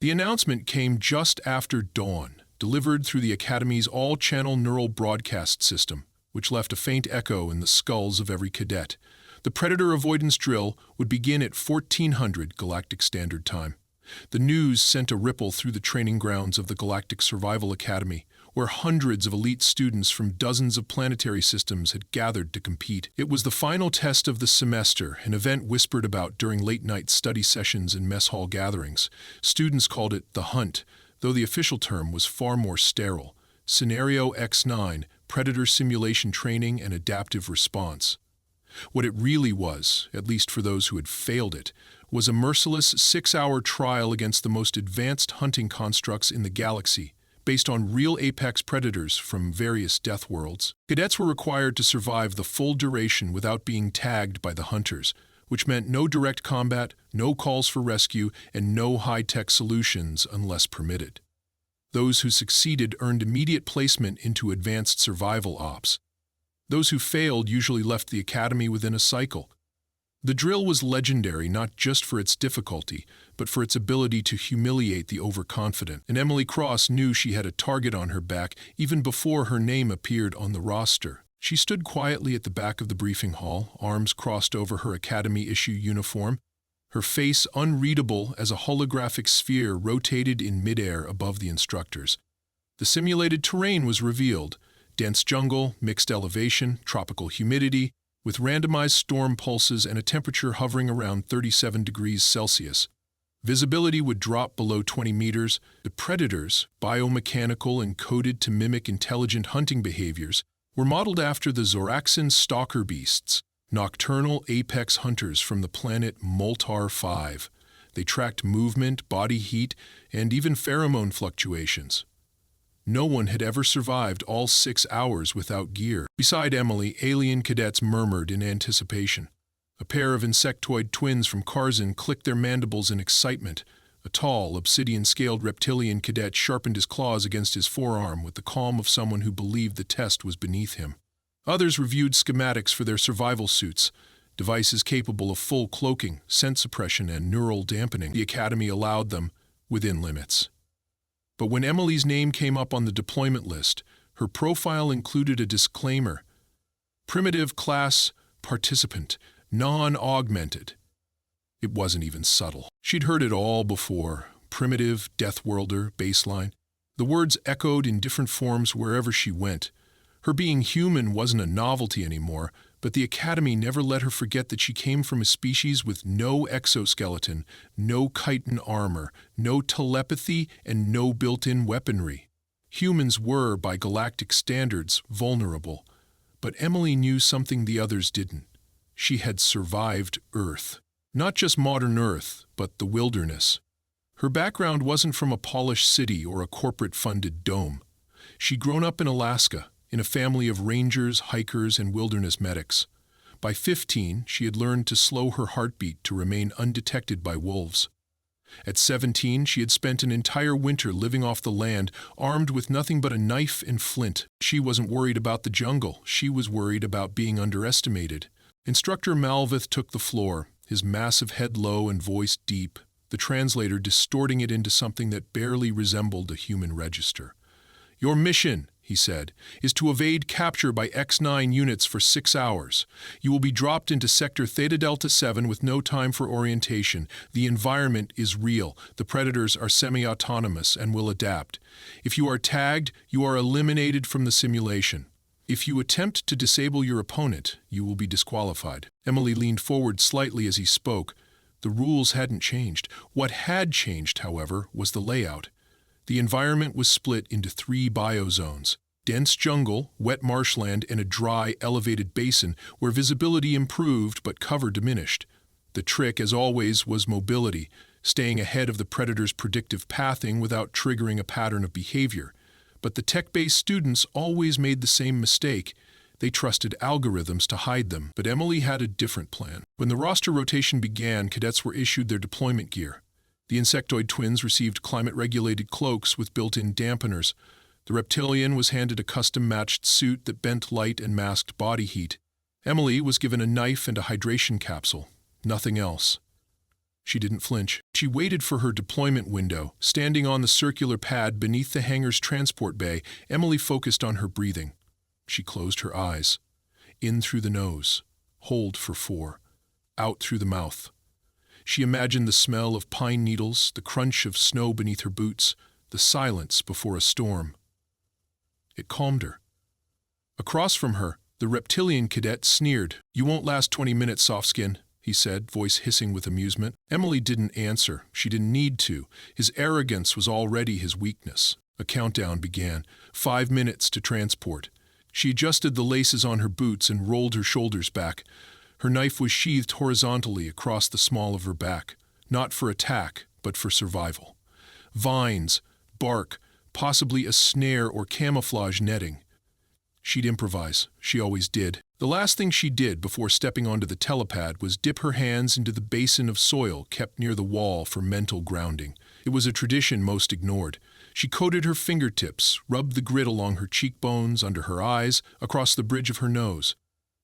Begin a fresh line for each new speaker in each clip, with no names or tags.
The announcement came just after dawn, delivered through the Academy's all-channel neural broadcast system, which left a faint echo in the skulls of every cadet. The Predator avoidance drill would begin at 1400 Galactic Standard Time. The news sent a ripple through the training grounds of the Galactic Survival Academy, where hundreds of elite students from dozens of planetary systems had gathered to compete. It was the final test of the semester, an event whispered about during late-night study sessions and mess hall gatherings. Students called it the Hunt, though the official term was far more sterile. Scenario X9, Predator Simulation Training and Adaptive Response. What it really was, at least for those who had failed it, was a merciless 6-hour trial against the most advanced hunting constructs in the galaxy, based on real apex predators from various death worlds. Cadets were required to survive the full duration without being tagged by the hunters, which meant no direct combat, no calls for rescue, and no high-tech solutions unless permitted. Those who succeeded earned immediate placement into advanced survival ops. Those who failed usually left the academy within a cycle. The drill was legendary not just for its difficulty, but for its ability to humiliate the overconfident, and Emily Cross knew she had a target on her back even before her name appeared on the roster. She stood quietly at the back of the briefing hall, arms crossed over her academy-issue uniform, her face unreadable as a holographic sphere rotated in midair above the instructors. The simulated terrain was revealed: dense jungle, mixed elevation, tropical humidity, with randomized storm pulses and a temperature hovering around 37 degrees Celsius. Visibility would drop below 20 meters. The predators, biomechanical and coded to mimic intelligent hunting behaviors, were modeled after the Zoraxan stalker beasts, nocturnal apex hunters from the planet Moltar 5. They tracked movement, body heat, and even pheromone fluctuations. No one had ever survived all 6 hours without gear. Beside Emily, alien cadets murmured in anticipation. A pair of insectoid twins from Karzin clicked their mandibles in excitement. A tall, obsidian-scaled reptilian cadet sharpened his claws against his forearm with the calm of someone who believed the test was beneath him. Others reviewed schematics for their survival suits, devices capable of full cloaking, scent suppression, and neural dampening. The Academy allowed them, within limits. But when Emily's name came up on the deployment list, her profile included a disclaimer: primitive class participant, non-augmented. It wasn't even subtle. She'd heard it all before: primitive, death worlder, baseline. The words echoed in different forms wherever she went. Her being human wasn't a novelty anymore, but the Academy never let her forget that she came from a species with no exoskeleton, no chitin armor, no telepathy, and no built-in weaponry. Humans were, by galactic standards, vulnerable. But Emily knew something the others didn't. She had survived Earth. Not just modern Earth, but the wilderness. Her background wasn't from a polished city or a corporate-funded dome. She'd grown up in Alaska, in a family of rangers, hikers, and wilderness medics. By 15, she had learned to slow her heartbeat to remain undetected by wolves. At 17, she had spent an entire winter living off the land, armed with nothing but a knife and flint. She wasn't worried about the jungle. She was worried about being underestimated. Instructor Malvith took the floor, his massive head low and voice deep, the translator distorting it into something that barely resembled a human register. "Your mission," he said, "is to evade capture by X9 units for 6 hours. You will be dropped into Sector Theta Delta 7 with no time for orientation. The environment is real. The predators are semi-autonomous and will adapt. If you are tagged, you are eliminated from the simulation. If you attempt to disable your opponent, you will be disqualified." Emily leaned forward slightly as he spoke. The rules hadn't changed. What had changed, however, was the layout. The environment was split into 3 biozones: dense jungle, wet marshland, and a dry, elevated basin where visibility improved but cover diminished. The trick, as always, was mobility, staying ahead of the predator's predictive pathing without triggering a pattern of behavior. But the tech-based students always made the same mistake. They trusted algorithms to hide them. But Emily had a different plan. When the roster rotation began, cadets were issued their deployment gear. The insectoid twins received climate-regulated cloaks with built-in dampeners. The reptilian was handed a custom-matched suit that bent light and masked body heat. Emily was given a knife and a hydration capsule. Nothing else. She didn't flinch. She waited for her deployment window. Standing on the circular pad beneath the hangar's transport bay, Emily focused on her breathing. She closed her eyes. In through the nose. Hold for 4. Out through the mouth. She imagined the smell of pine needles, the crunch of snow beneath her boots, the silence before a storm. It calmed her. Across from her, the reptilian cadet sneered. "You won't last 20 minutes, soft-skin," he said, voice hissing with amusement. Emily didn't answer. She didn't need to. His arrogance was already his weakness. A countdown began. 5 minutes to transport. She adjusted the laces on her boots and rolled her shoulders back. Her knife was sheathed horizontally across the small of her back, not for attack, but for survival. Vines, bark, possibly a snare or camouflage netting. She'd improvise. She always did. The last thing she did before stepping onto the telepad was dip her hands into the basin of soil kept near the wall for mental grounding. It was a tradition most ignored. She coated her fingertips, rubbed the grit along her cheekbones, under her eyes, across the bridge of her nose.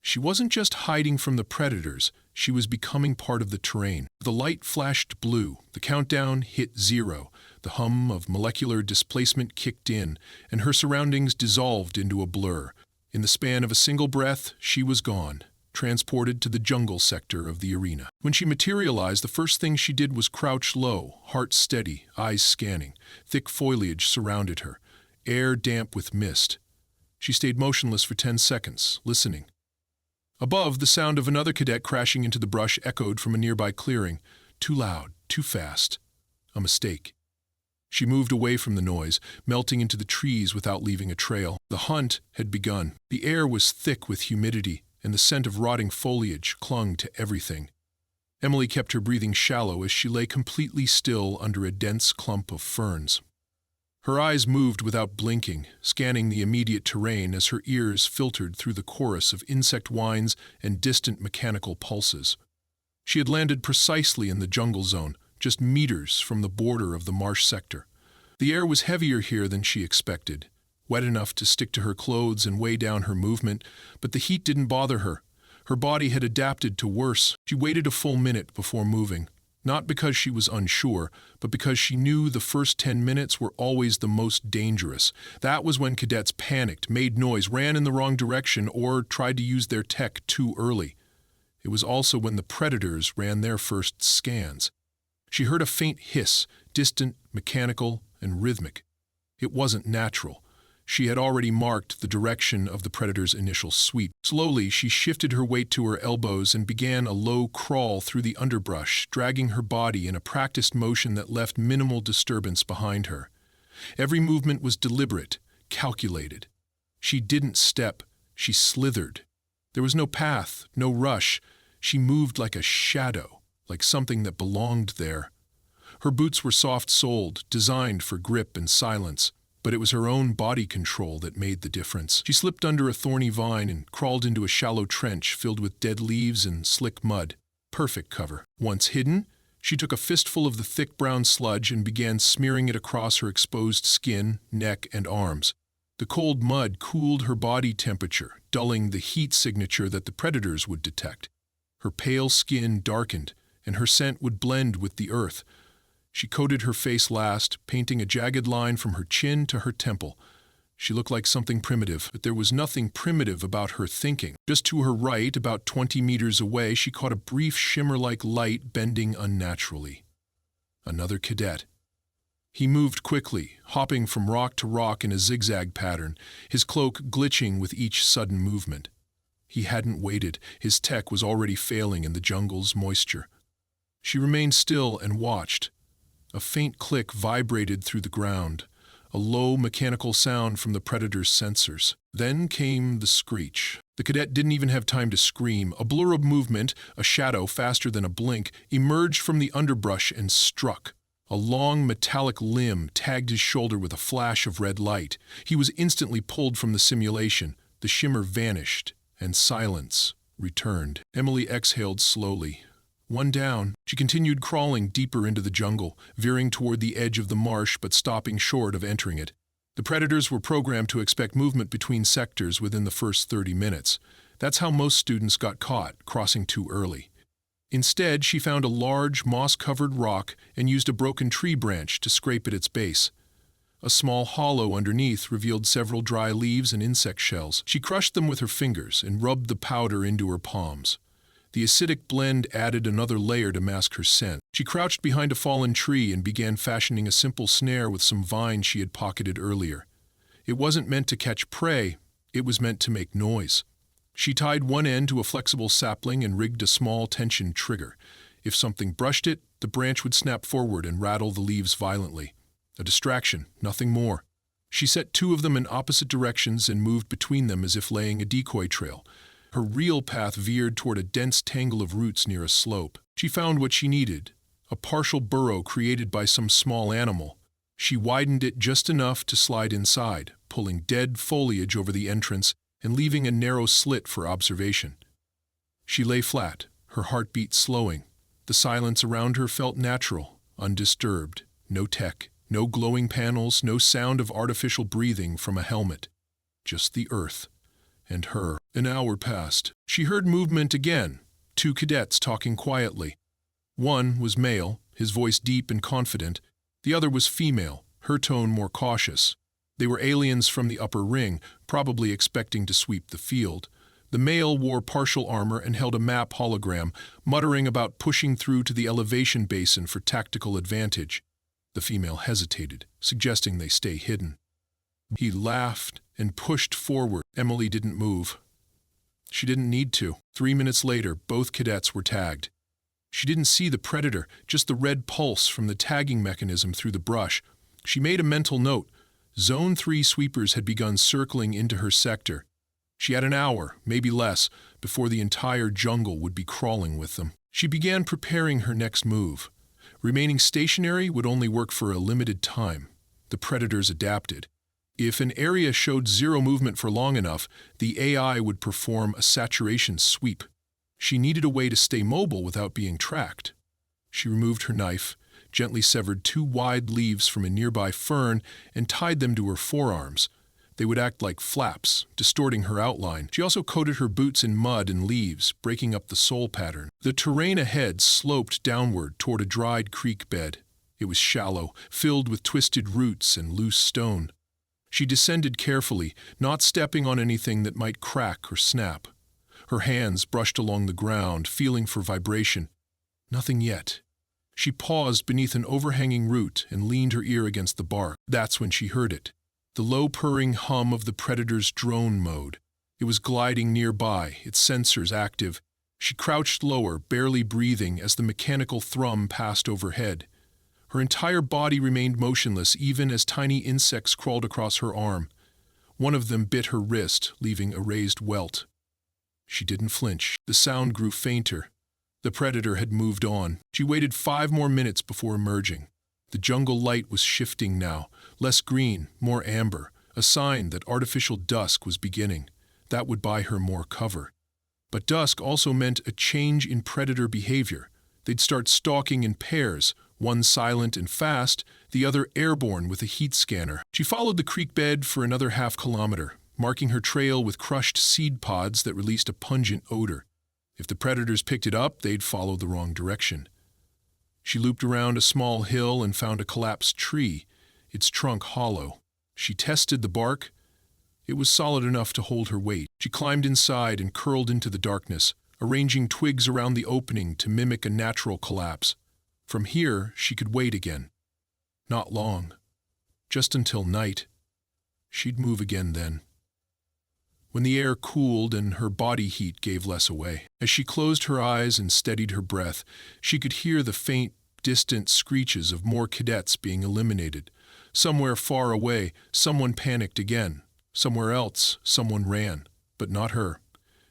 She wasn't just hiding from the predators, she was becoming part of the terrain. The light flashed blue, the countdown hit 0, the hum of molecular displacement kicked in, and her surroundings dissolved into a blur. In the span of a single breath, she was gone, transported to the jungle sector of the arena. When she materialized, the first thing she did was crouch low, heart steady, eyes scanning. Thick foliage surrounded her, air damp with mist. She stayed motionless for 10 seconds, listening. Above, the sound of another cadet crashing into the brush echoed from a nearby clearing. Too loud, too fast. A mistake. She moved away from the noise, melting into the trees without leaving a trail. The hunt had begun. The air was thick with humidity, and the scent of rotting foliage clung to everything. Emily kept her breathing shallow as she lay completely still under a dense clump of ferns. Her eyes moved without blinking, scanning the immediate terrain as her ears filtered through the chorus of insect whines and distant mechanical pulses. She had landed precisely in the jungle zone, just meters from the border of the marsh sector. The air was heavier here than she expected, wet enough to stick to her clothes and weigh down her movement, but the heat didn't bother her. Her body had adapted to worse. She waited a full minute before moving. Not because she was unsure, but because she knew the first 10 minutes were always the most dangerous. That was when cadets panicked, made noise, ran in the wrong direction, or tried to use their tech too early. It was also when the predators ran their first scans. She heard a faint hiss, distant, mechanical, and rhythmic. It wasn't natural. She had already marked the direction of the predator's initial sweep. Slowly, she shifted her weight to her elbows and began a low crawl through the underbrush, dragging her body in a practiced motion that left minimal disturbance behind her. Every movement was deliberate, calculated. She didn't step, she slithered. There was no path, no rush. She moved like a shadow, like something that belonged there. Her boots were soft-soled, designed for grip and silence. But it was her own body control that made the difference. She slipped under a thorny vine and crawled into a shallow trench filled with dead leaves and slick mud. Perfect cover. Once hidden, she took a fistful of the thick brown sludge and began smearing it across her exposed skin, neck, and arms. The cold mud cooled her body temperature, dulling the heat signature that the predators would detect. Her pale skin darkened, and her scent would blend with the earth. She coated her face last, painting a jagged line from her chin to her temple. She looked like something primitive, but there was nothing primitive about her thinking. Just to her right, about 20 meters away, she caught a brief shimmer-like light bending unnaturally. Another cadet. He moved quickly, hopping from rock to rock in a zigzag pattern, his cloak glitching with each sudden movement. He hadn't waited. His tech was already failing in the jungle's moisture. She remained still and watched. A faint click vibrated through the ground, a low mechanical sound from the predator's sensors. Then came the screech. The cadet didn't even have time to scream. A blur of movement, a shadow faster than a blink, emerged from the underbrush and struck. A long metallic limb tagged his shoulder with a flash of red light. He was instantly pulled from the simulation. The shimmer vanished, and silence returned. Emily exhaled slowly. One down, she continued crawling deeper into the jungle, veering toward the edge of the marsh but stopping short of entering it. The predators were programmed to expect movement between sectors within the first 30 minutes. That's how most students got caught, crossing too early. Instead, she found a large, moss-covered rock and used a broken tree branch to scrape at its base. A small hollow underneath revealed several dry leaves and insect shells. She crushed them with her fingers and rubbed the powder into her palms. The acidic blend added another layer to mask her scent. She crouched behind a fallen tree and began fashioning a simple snare with some vines she had pocketed earlier. It wasn't meant to catch prey, it was meant to make noise. She tied one end to a flexible sapling and rigged a small tension trigger. If something brushed it, the branch would snap forward and rattle the leaves violently. A distraction, nothing more. She set two of them in opposite directions and moved between them as if laying a decoy trail. Her real path veered toward a dense tangle of roots near a slope. She found what she needed, a partial burrow created by some small animal. She widened it just enough to slide inside, pulling dead foliage over the entrance and leaving a narrow slit for observation. She lay flat, her heartbeat slowing. The silence around her felt natural, undisturbed. No tech, no glowing panels, no sound of artificial breathing from a helmet. Just the earth. And her. An hour passed. She heard movement again. Two cadets talking quietly. One was male, his voice deep and confident. The other was female, her tone more cautious. They were aliens from the upper ring, probably expecting to sweep the field. The male wore partial armor and held a map hologram, muttering about pushing through to the elevation basin for tactical advantage. The female hesitated, suggesting they stay hidden. He laughed and pushed forward. Emily didn't move. She didn't need to. 3 minutes later, both cadets were tagged. She didn't see the predator, just the red pulse from the tagging mechanism through the brush. She made a mental note. Zone 3 sweepers had begun circling into her sector. She had an hour, maybe less, before the entire jungle would be crawling with them. She began preparing her next move. Remaining stationary would only work for a limited time. The predators adapted. If an area showed zero movement for long enough, the AI would perform a saturation sweep. She needed a way to stay mobile without being tracked. She removed her knife, gently severed 2 wide leaves from a nearby fern, and tied them to her forearms. They would act like flaps, distorting her outline. She also coated her boots in mud and leaves, breaking up the sole pattern. The terrain ahead sloped downward toward a dried creek bed. It was shallow, filled with twisted roots and loose stone. She descended carefully, not stepping on anything that might crack or snap. Her hands brushed along the ground, feeling for vibration. Nothing yet. She paused beneath an overhanging root and leaned her ear against the bark. That's when she heard it. The low purring hum of the predator's drone mode. It was gliding nearby, its sensors active. She crouched lower, barely breathing as the mechanical thrum passed overhead. Her entire body remained motionless even as tiny insects crawled across her arm. One of them bit her wrist, leaving a raised welt. She didn't flinch. The sound grew fainter. The predator had moved on. She waited 5 more minutes before emerging. The jungle light was shifting now, less green, more amber, a sign that artificial dusk was beginning. That would buy her more cover. But dusk also meant a change in predator behavior. They'd start stalking in pairs, one silent and fast, the other airborne with a heat scanner. She followed the creek bed for another half-kilometer, marking her trail with crushed seed pods that released a pungent odor. If the predators picked it up, they'd follow the wrong direction. She looped around a small hill and found a collapsed tree, its trunk hollow. She tested the bark. It was solid enough to hold her weight. She climbed inside and curled into the darkness, arranging twigs around the opening to mimic a natural collapse. From here, she could wait again. Not long. Just until night. She'd move again then. When the air cooled and her body heat gave less away. As she closed her eyes and steadied her breath, she could hear the faint, distant screeches of more cadets being eliminated. Somewhere far away, someone panicked again. Somewhere else, someone ran. But not her.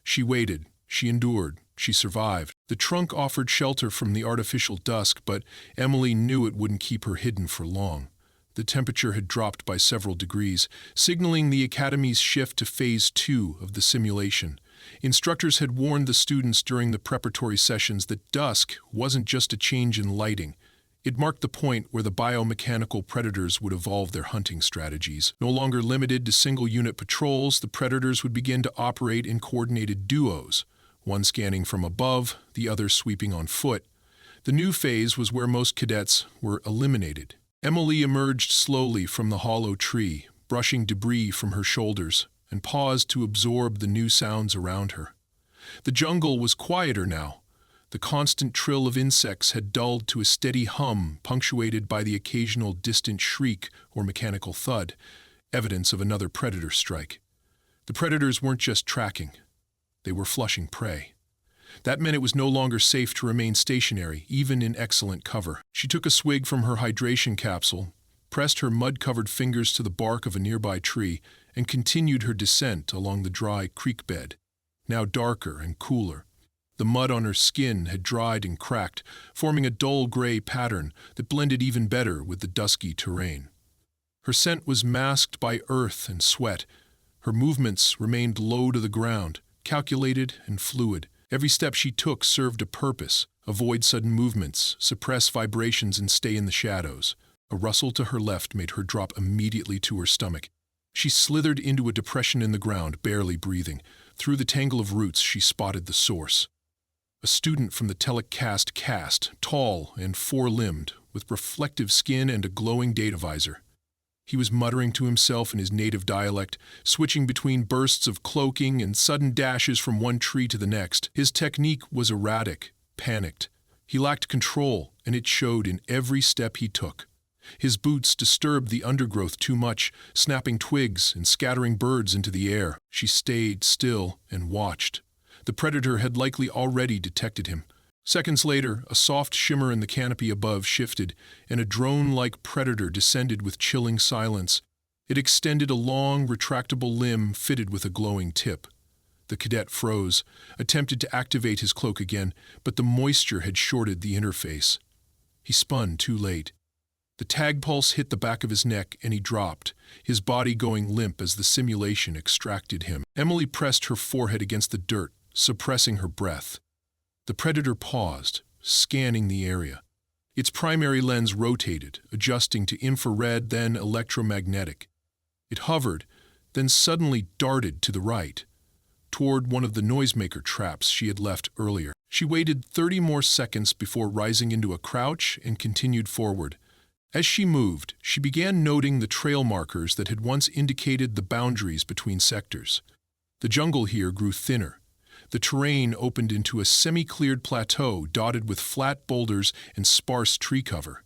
She waited. She endured. She survived. The trunk offered shelter from the artificial dusk, but Emily knew it wouldn't keep her hidden for long. The temperature had dropped by several degrees, signaling the Academy's shift to Phase 2 of the simulation. Instructors had warned the students during the preparatory sessions that dusk wasn't just a change in lighting. It marked the point where the biomechanical predators would evolve their hunting strategies. No longer limited to single-unit patrols, the predators would begin to operate in coordinated duos. one scanning from above, the other sweeping on foot. The new phase was where most cadets were eliminated. Emily emerged slowly from the hollow tree, brushing debris from her shoulders, and paused to absorb the new sounds around her. The jungle was quieter now. The constant trill of insects had dulled to a steady hum, punctuated by the occasional distant shriek or mechanical thud, evidence of another predator strike. The predators weren't just tracking. They were flushing prey. That meant it was no longer safe to remain stationary, even in excellent cover. She took a swig from her hydration capsule, pressed her mud-covered fingers to the bark of a nearby tree, and continued her descent along the dry creek bed, now darker and cooler. The mud on her skin had dried and cracked, forming a dull gray pattern that blended even better with the dusky terrain. Her scent was masked by earth and sweat. Her movements remained low to the ground, calculated and fluid. Every step she took served a purpose: avoid sudden movements, suppress vibrations, and stay in the shadows. A rustle to her left made her drop immediately to her stomach. She slithered into a depression in the ground, barely breathing. Through the tangle of roots, she spotted the source. A student from the telecast caste, tall and four-limbed, with reflective skin and a glowing data visor. He was muttering to himself in his native dialect, switching between bursts of cloaking and sudden dashes from one tree to the next. His technique was erratic, panicked. He lacked control, and it showed in every step he took. His boots disturbed the undergrowth too much, snapping twigs and scattering birds into the air. She stayed still and watched. The predator had likely already detected him. Seconds later, a soft shimmer in the canopy above shifted, and a drone-like predator descended with chilling silence. It extended a long, retractable limb fitted with a glowing tip. The cadet froze, attempted to activate his cloak again, but the moisture had shorted the interface. He spun too late. The tag pulse hit the back of his neck, and he dropped, his body going limp as the simulation extracted him. Emily pressed her forehead against the dirt, suppressing her breath. The predator paused, scanning the area. Its primary lens rotated, adjusting to infrared, then electromagnetic. It hovered, then suddenly darted to the right, toward one of the noisemaker traps she had left earlier. She waited 30 more seconds before rising into a crouch and continued forward. As she moved, she began noting the trail markers that had once indicated the boundaries between sectors. The jungle here grew thinner. The terrain opened into a semi-cleared plateau dotted with flat boulders and sparse tree cover.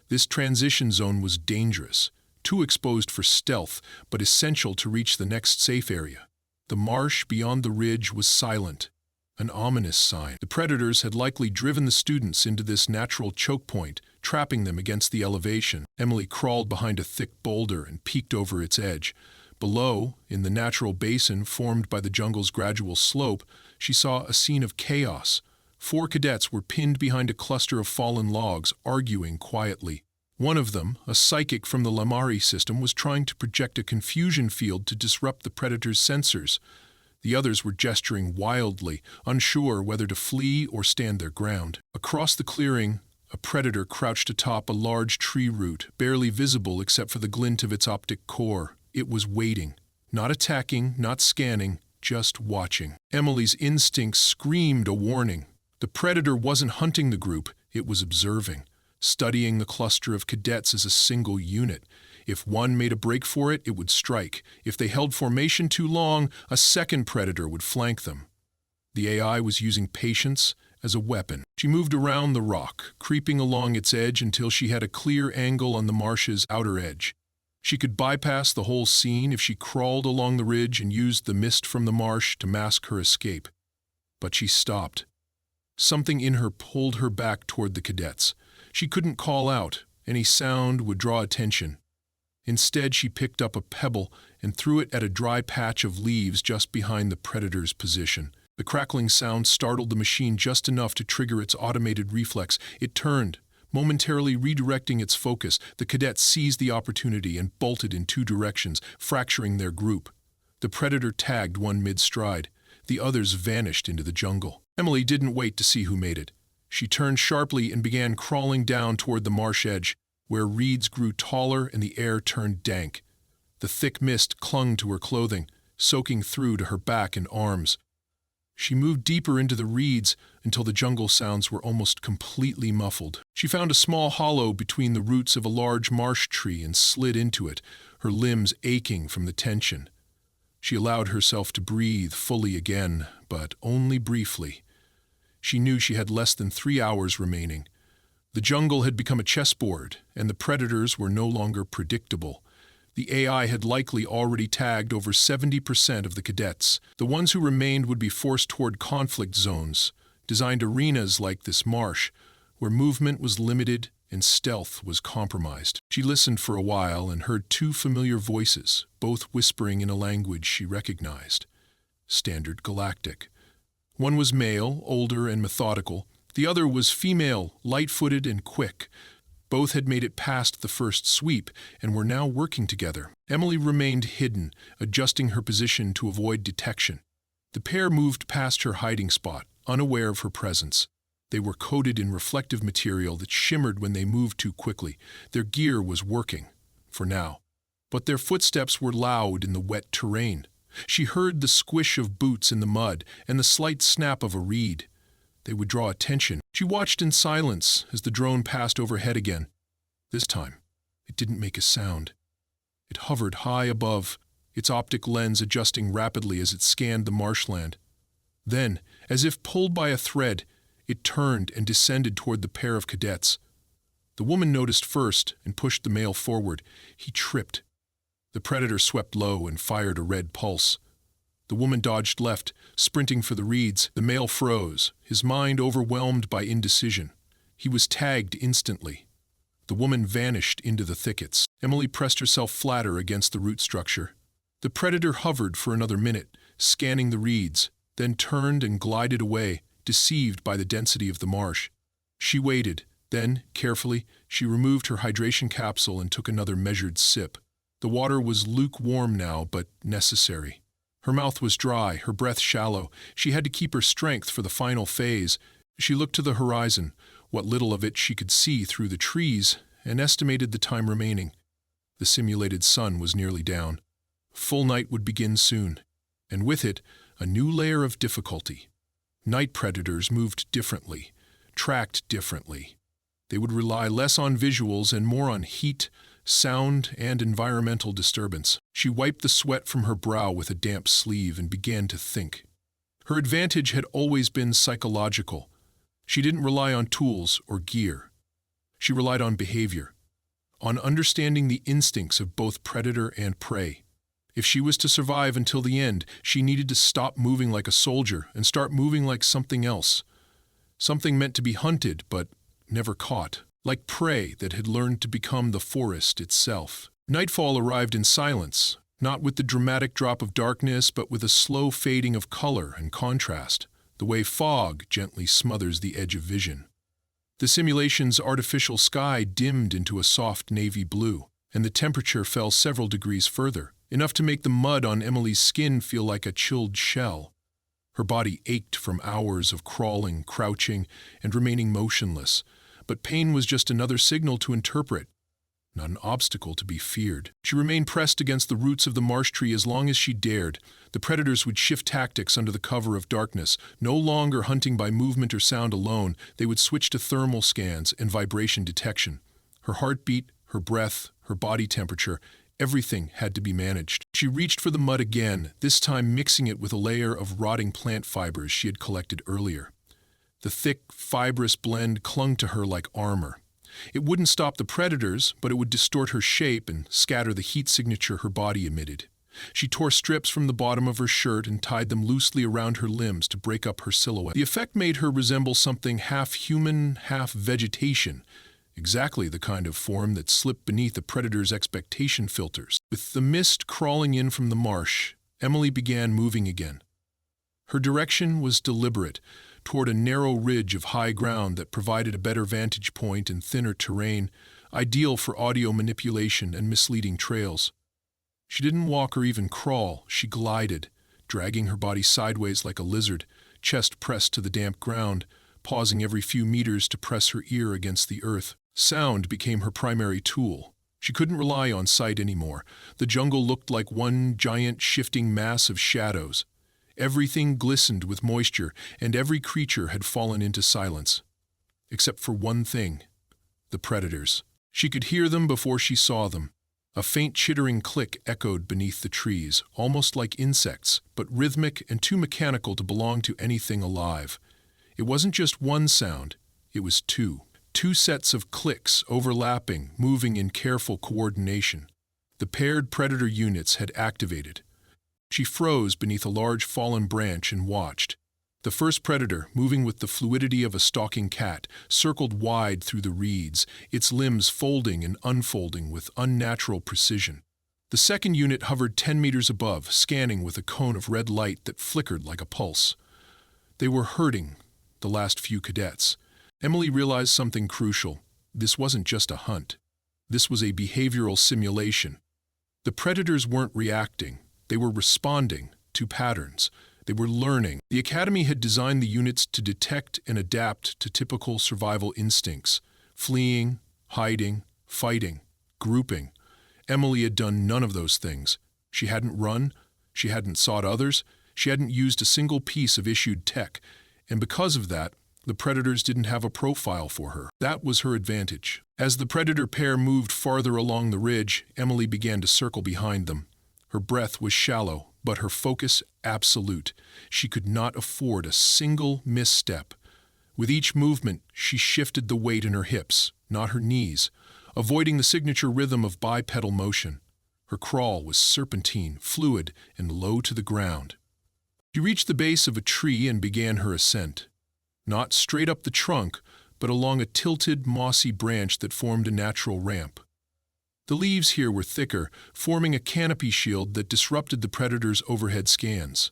This transition zone was dangerous, too exposed for stealth, but essential to reach the next safe area. The marsh beyond the ridge was silent, an ominous sign. The predators had likely driven the students into this natural choke point, trapping them against the elevation. Emily crawled behind a thick boulder and peeked over its edge. Below, in the natural basin formed by the jungle's gradual slope, she saw a scene of chaos. 4 cadets were pinned behind a cluster of fallen logs, arguing quietly. One of them, a psychic from the Lamari system, was trying to project a confusion field to disrupt the predator's sensors. The others were gesturing wildly, unsure whether to flee or stand their ground. Across the clearing, a predator crouched atop a large tree root, barely visible except for the glint of its optic core. It was waiting, not attacking, not scanning, just watching. Emily's instincts screamed a warning. The predator wasn't hunting the group, it was observing, studying the cluster of cadets as a single unit. If one made a break for it, it would strike. If they held formation too long, a second predator would flank them. The AI was using patience as a weapon. She moved around the rock, creeping along its edge until she had a clear angle on the marsh's outer edge. She could bypass the whole scene if she crawled along the ridge and used the mist from the marsh to mask her escape. But she stopped. Something in her pulled her back toward the cadets. She couldn't call out. Any sound would draw attention. Instead, she picked up a pebble and threw it at a dry patch of leaves just behind the predator's position. The crackling sound startled the machine just enough to trigger its automated reflex. It turned, momentarily redirecting its focus. The cadets seized the opportunity and bolted in 2 directions, fracturing their group. The predator tagged one mid-stride. The others vanished into the jungle. Emily didn't wait to see who made it. She turned sharply and began crawling down toward the marsh edge, where reeds grew taller and the air turned dank. The thick mist clung to her clothing, soaking through to her back and arms. She moved deeper into the reeds until the jungle sounds were almost completely muffled. She found a small hollow between the roots of a large marsh tree and slid into it, her limbs aching from the tension. She allowed herself to breathe fully again, but only briefly. She knew she had less than 3 hours remaining. The jungle had become a chessboard, and the predators were no longer predictable. The AI had likely already tagged over 70% of the cadets. The ones who remained would be forced toward conflict zones, designed arenas like this marsh, where movement was limited and stealth was compromised. She listened for a while and heard 2 familiar voices, both whispering in a language she recognized. Standard Galactic. One was male, older and methodical. The other was female, light-footed and quick. Both had made it past the first sweep and were now working together. Emily remained hidden, adjusting her position to avoid detection. The pair moved past her hiding spot, unaware of her presence. They were coated in reflective material that shimmered when they moved too quickly. Their gear was working, for now. But their footsteps were loud in the wet terrain. She heard the squish of boots in the mud and the slight snap of a reed. They would draw attention. She watched in silence as the drone passed overhead again. This time, it didn't make a sound. It hovered high above, its optic lens adjusting rapidly as it scanned the marshland. Then, as if pulled by a thread, it turned and descended toward the pair of cadets. The woman noticed first and pushed the male forward. He tripped. The predator swept low and fired a red pulse. The woman dodged left, sprinting for the reeds. The male froze, his mind overwhelmed by indecision. He was tagged instantly. The woman vanished into the thickets. Emily pressed herself flatter against the root structure. The predator hovered for another minute, scanning the reeds, then turned and glided away, deceived by the density of the marsh. She waited. Then, carefully, she removed her hydration capsule and took another measured sip. The water was lukewarm now, but necessary. Her mouth was dry, her breath shallow. She had to keep her strength for the final phase. She looked to the horizon, what little of it she could see through the trees, and estimated the time remaining. The simulated sun was nearly down. Full night would begin soon, and with it, a new layer of difficulty. Night predators moved differently, tracked differently. They would rely less on visuals and more on heat, sound, and environmental disturbance. She wiped the sweat from her brow with a damp sleeve and began to think. Her advantage had always been psychological. She didn't rely on tools or gear. She relied on behavior, on understanding the instincts of both predator and prey. If she was to survive until the end, she needed to stop moving like a soldier and start moving like something else. Something meant to be hunted, but never caught. Like prey that had learned to become the forest itself. Nightfall arrived in silence, not with the dramatic drop of darkness, but with a slow fading of color and contrast, the way fog gently smothers the edge of vision. The simulation's artificial sky dimmed into a soft navy blue, and the temperature fell several degrees further, enough to make the mud on Emily's skin feel like a chilled shell. Her body ached from hours of crawling, crouching, and remaining motionless, but pain was just another signal to interpret, not an obstacle to be feared. She remained pressed against the roots of the marsh tree as long as she dared. The predators would shift tactics under the cover of darkness. No longer hunting by movement or sound alone, they would switch to thermal scans and vibration detection. Her heartbeat, her breath, her body temperature, everything had to be managed. She reached for the mud again, this time mixing it with a layer of rotting plant fibers she had collected earlier. The thick, fibrous blend clung to her like armor. It wouldn't stop the predators, but it would distort her shape and scatter the heat signature her body emitted. She tore strips from the bottom of her shirt and tied them loosely around her limbs to break up her silhouette. The effect made her resemble something half human, half vegetation, exactly the kind of form that slipped beneath a predator's expectation filters. With the mist crawling in from the marsh, Emily began moving again. Her direction was deliberate, toward a narrow ridge of high ground that provided a better vantage point and thinner terrain, ideal for audio manipulation and misleading trails. She didn't walk or even crawl, she glided, dragging her body sideways like a lizard, chest pressed to the damp ground, pausing every few meters to press her ear against the earth. Sound became her primary tool. She couldn't rely on sight anymore. The jungle looked like one giant shifting mass of shadows. Everything glistened with moisture, and every creature had fallen into silence. Except for one thing: the predators. She could hear them before she saw them. A faint chittering click echoed beneath the trees, almost like insects, but rhythmic and too mechanical to belong to anything alive. It wasn't just one sound, it was two. Two sets of clicks overlapping, moving in careful coordination. The paired predator units had activated. She froze beneath a large fallen branch and watched. The first predator, moving with the fluidity of a stalking cat, circled wide through the reeds, its limbs folding and unfolding with unnatural precision. The second unit hovered 10 meters above, scanning with a cone of red light that flickered like a pulse. They were herding the last few cadets. Emily realized something crucial. This wasn't just a hunt. This was a behavioral simulation. The predators weren't reacting. They were responding to patterns. They were learning. The Academy had designed the units to detect and adapt to typical survival instincts: fleeing, hiding, fighting, grouping. Emily had done none of those things. She hadn't run. She hadn't sought others. She hadn't used a single piece of issued tech. And because of that, the predators didn't have a profile for her. That was her advantage. As the predator pair moved farther along the ridge, Emily began to circle behind them. Her breath was shallow, but her focus absolute. She could not afford a single misstep. With each movement, she shifted the weight in her hips, not her knees, avoiding the signature rhythm of bipedal motion. Her crawl was serpentine, fluid, and low to the ground. She reached the base of a tree and began her ascent. Not straight up the trunk, but along a tilted, mossy branch that formed a natural ramp. The leaves here were thicker, forming a canopy shield that disrupted the predator's overhead scans.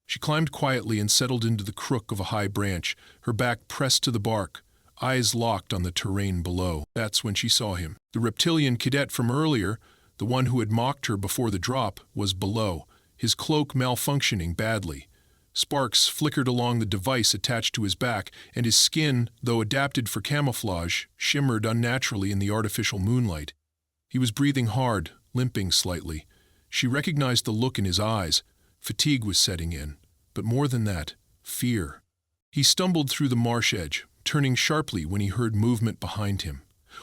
She climbed quietly and settled into the crook of a high branch, her back pressed to the bark, eyes locked on the terrain below. That's when she saw him. The reptilian cadet from earlier, the one who had mocked her before the drop, was below, his cloak malfunctioning badly. Sparks flickered along the device attached to his back, and his skin, though adapted for camouflage, shimmered unnaturally in the artificial moonlight. He was breathing hard, limping slightly. She recognized the look in his eyes. Fatigue was setting in, but more than that, fear. He stumbled through the marsh edge, turning sharply when he heard movement behind him.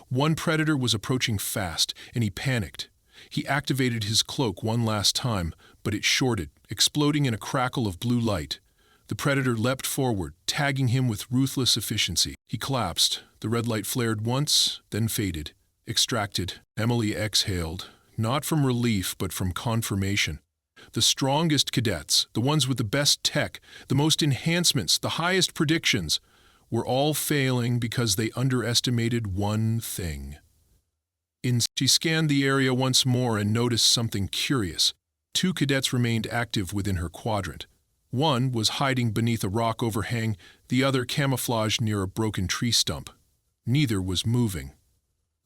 One predator was approaching fast, and he panicked. He activated his cloak one last time, but it shorted, exploding in a crackle of blue light. The predator leapt forward, tagging him with ruthless efficiency. He collapsed. The red light flared once, then faded. Extracted. Emily exhaled, not from relief but from confirmation. The strongest cadets, the ones with the best tech, the most enhancements, the highest predictions, were all failing because they underestimated one thing. She scanned the area once more and noticed something curious. Two cadets remained active within her quadrant. One was hiding beneath a rock overhang, the other camouflaged near a broken tree stump. Neither was moving.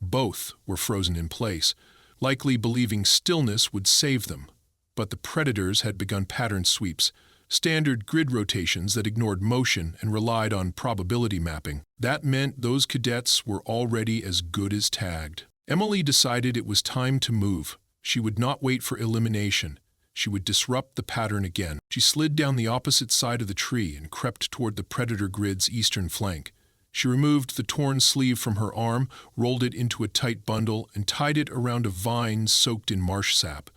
Both were frozen in place, likely believing stillness would save them. But the predators had begun pattern sweeps, standard grid rotations that ignored motion and relied on probability mapping. That meant those cadets were already as good as tagged. Emily decided it was time to move. She would not wait for elimination. She would disrupt the pattern again. She slid down the opposite side of the tree and crept toward the predator grid's eastern flank. She removed the torn sleeve from her arm, rolled it into a tight bundle, and tied it around a vine soaked in marsh sap.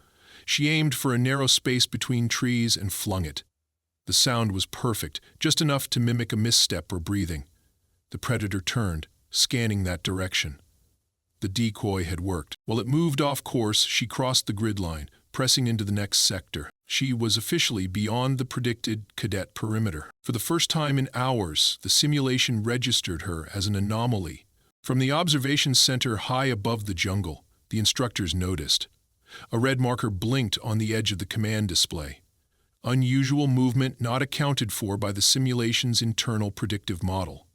She aimed for a narrow space between trees and flung it. The sound was perfect, just enough to mimic a misstep or breathing. The predator turned, scanning that direction. The decoy had worked. While it moved off course, she crossed the grid line, pressing into the next sector. She was officially beyond the predicted cadet perimeter. For the first time in hours, the simulation registered her as an anomaly. From the observation center high above the jungle, the instructors noticed. A red marker blinked on the edge of the command display. Unusual movement not accounted for by the simulation's internal predictive model.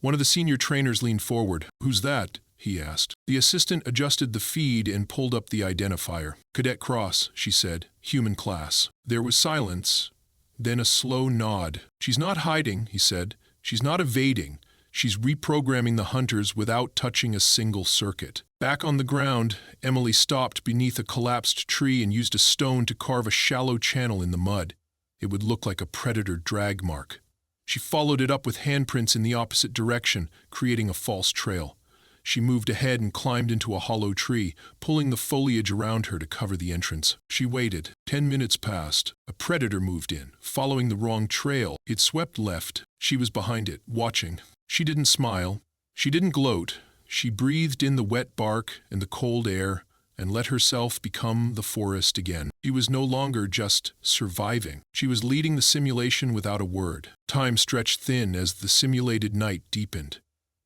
One of the senior trainers leaned forward. "Who's that?" he asked. The assistant adjusted the feed and pulled up the identifier. "Cadet Cross," she said. "Human class." There was silence, then a slow nod. "She's not hiding," he said. "She's not evading. She's reprogramming the hunters without touching a single circuit." Back on the ground, Emily stopped beneath a collapsed tree and used a stone to carve a shallow channel in the mud. It would look like a predator drag mark. She followed it up with handprints in the opposite direction, creating a false trail. She moved ahead and climbed into a hollow tree, pulling the foliage around her to cover the entrance. She waited. 10 minutes passed. A predator moved in, following the wrong trail. It swept left. She was behind it, watching. She didn't smile. She didn't gloat. She breathed in the wet bark and the cold air and let herself become the forest again. She was no longer just surviving. She was leading the simulation without a word. Time stretched thin as the simulated night deepened.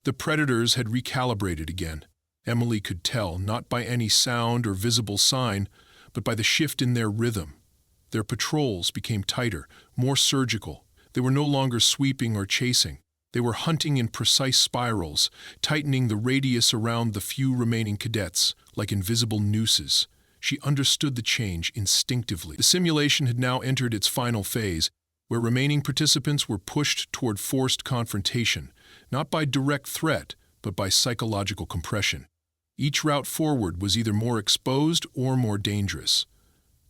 The predators had recalibrated again. Emily could tell, not by any sound or visible sign, but by the shift in their rhythm. Their patrols became tighter, more surgical. They were no longer sweeping or chasing. They were hunting in precise spirals, tightening the radius around the few remaining cadets, like invisible nooses. She understood the change instinctively. The simulation had now entered its final phase, where remaining participants were pushed toward forced confrontation, not by direct threat, but by psychological compression. Each route forward was either more exposed or more dangerous.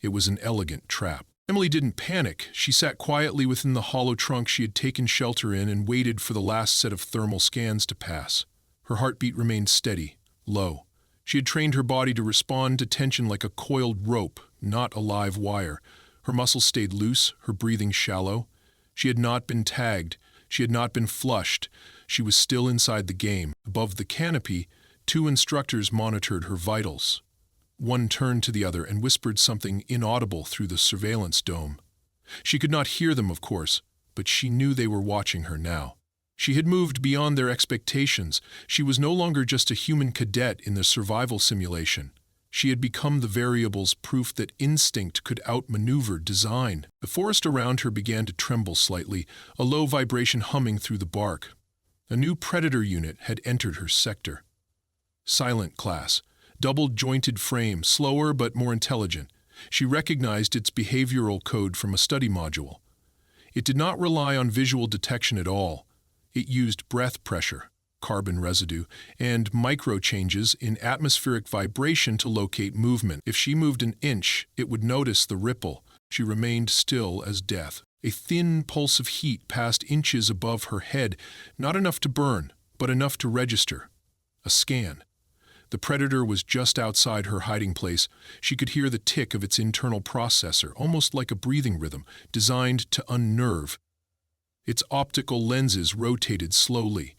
It was an elegant trap. Emily didn't panic. She sat quietly within the hollow trunk she had taken shelter in and waited for the last set of thermal scans to pass. Her heartbeat remained steady, low. She had trained her body to respond to tension like a coiled rope, not a live wire. Her muscles stayed loose, her breathing shallow. She had not been tagged. She had not been flushed. She was still inside the game. Above the canopy, 2 instructors monitored her vitals. One turned to the other and whispered something inaudible through the surveillance dome. She could not hear them, of course, but she knew they were watching her now. She had moved beyond their expectations. She was no longer just a human cadet in the survival simulation. She had become the variable's proof that instinct could outmaneuver design. The forest around her began to tremble slightly, a low vibration humming through the bark. A new predator unit had entered her sector. Silent class. Double-jointed frame, slower but more intelligent. She recognized its behavioral code from a study module. It did not rely on visual detection at all. It used breath pressure, carbon residue, and micro-changes in atmospheric vibration to locate movement. If she moved an inch, it would notice the ripple. She remained still as death. A thin pulse of heat passed inches above her head, not enough to burn, but enough to register. A scan. The predator was just outside her hiding place. She could hear the tick of its internal processor, almost like a breathing rhythm, designed to unnerve. Its optical lenses rotated slowly.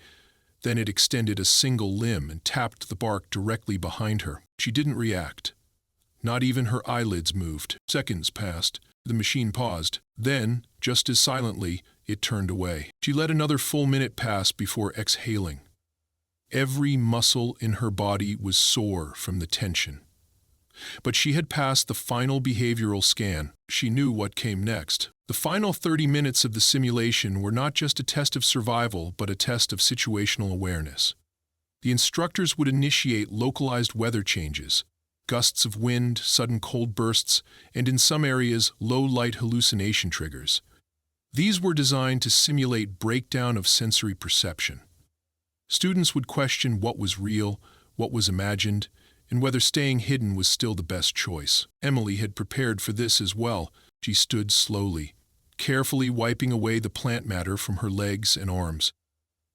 Then it extended a single limb and tapped the bark directly behind her. She didn't react. Not even her eyelids moved. Seconds passed. The machine paused. Then, just as silently, it turned away. She let another full minute pass before exhaling. Every muscle in her body was sore from the tension. But she had passed the final behavioral scan. She knew what came next. The final 30 minutes of the simulation were not just a test of survival, but a test of situational awareness. The instructors would initiate localized weather changes, gusts of wind, sudden cold bursts, and in some areas, low-light hallucination triggers. These were designed to simulate breakdown of sensory perception. Students would question what was real, what was imagined, and whether staying hidden was still the best choice. Emily had prepared for this as well. She stood slowly, carefully wiping away the plant matter from her legs and arms.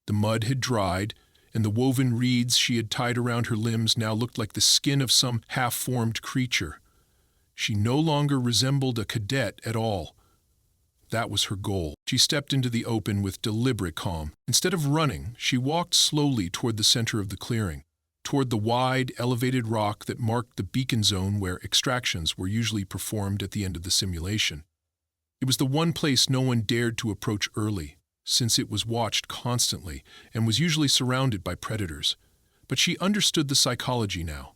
The mud had dried, and the woven reeds she had tied around her limbs now looked like the skin of some half-formed creature. She no longer resembled a cadet at all. That was her goal. She stepped into the open with deliberate calm. Instead of running, she walked slowly toward the center of the clearing, toward the wide, elevated rock that marked the beacon zone where extractions were usually performed at the end of the simulation. It was the one place no one dared to approach early, since it was watched constantly and was usually surrounded by predators. But she understood the psychology now.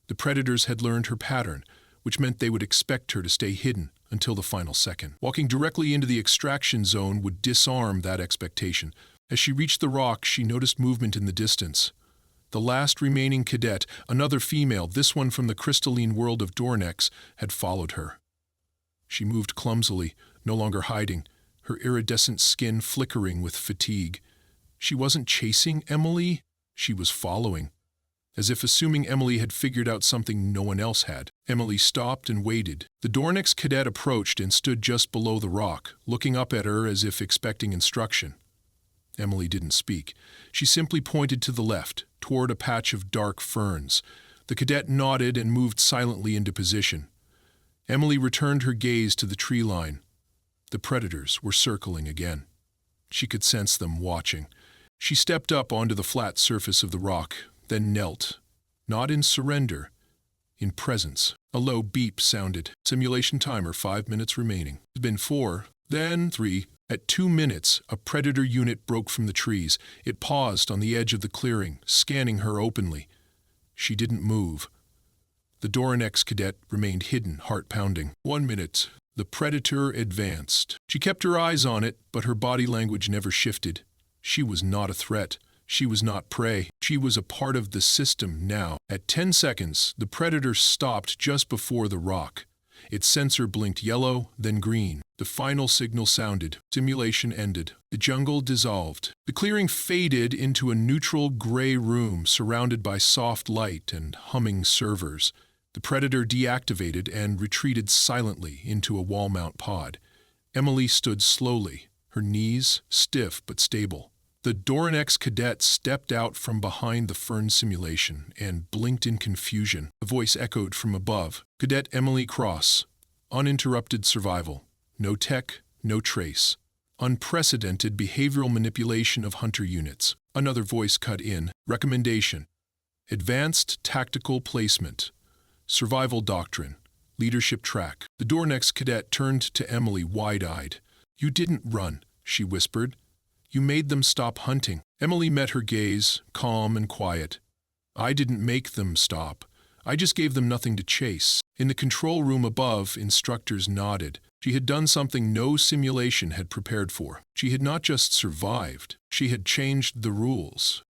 The predators had learned her pattern, which meant they would expect her to stay hidden until the final second. Walking directly into the extraction zone would disarm that expectation. As she reached the rock, she noticed movement in the distance. The last remaining cadet, another female, this one from the crystalline world of Dornex, had followed her. She moved clumsily, no longer hiding, her iridescent skin flickering with fatigue. She wasn't chasing Emily, she was following. as if assuming Emily had figured out something no one else had. Emily stopped and waited. The Dornick's cadet approached and stood just below the rock, looking up at her as if expecting instruction. Emily didn't speak. She simply pointed to the left, toward a patch of dark ferns. The cadet nodded and moved silently into position. Emily returned her gaze to the tree line. The predators were circling again. She could sense them watching. She stepped up onto the flat surface of the rock, then knelt. Not in surrender, in presence. A low beep sounded. Simulation timer, 5 minutes remaining. It's been 4, then 3. At 2 minutes, a predator unit broke from the trees. It paused on the edge of the clearing, scanning her openly. She didn't move. The Dornick's cadet remained hidden, heart pounding. 1 minute. The predator advanced. She kept her eyes on it, but her body language never shifted. She was not a threat. She was not prey. She was a part of the system now. At 10 seconds, the predator stopped just before the rock. Its sensor blinked yellow, then green. The final signal sounded. Simulation ended. The jungle dissolved. The clearing faded into a neutral gray room surrounded by soft light and humming servers. The predator deactivated and retreated silently into a wall-mount pod. Emily stood slowly, her knees stiff but stable. The Dornick's cadet stepped out from behind the fern simulation and blinked in confusion. A voice echoed from above. Cadet Emily Cross. Uninterrupted survival. No tech, no trace. Unprecedented behavioral manipulation of hunter units. Another voice cut in. Recommendation. Advanced tactical placement. Survival doctrine. Leadership track. The Dornick's cadet turned to Emily wide-eyed. You didn't run, she whispered. You made them stop hunting. Emily met her gaze, calm and quiet. I didn't make them stop. I just gave them nothing to chase. In the control room above, instructors nodded. She had done something no simulation had prepared for. She had not just survived. She had changed the rules.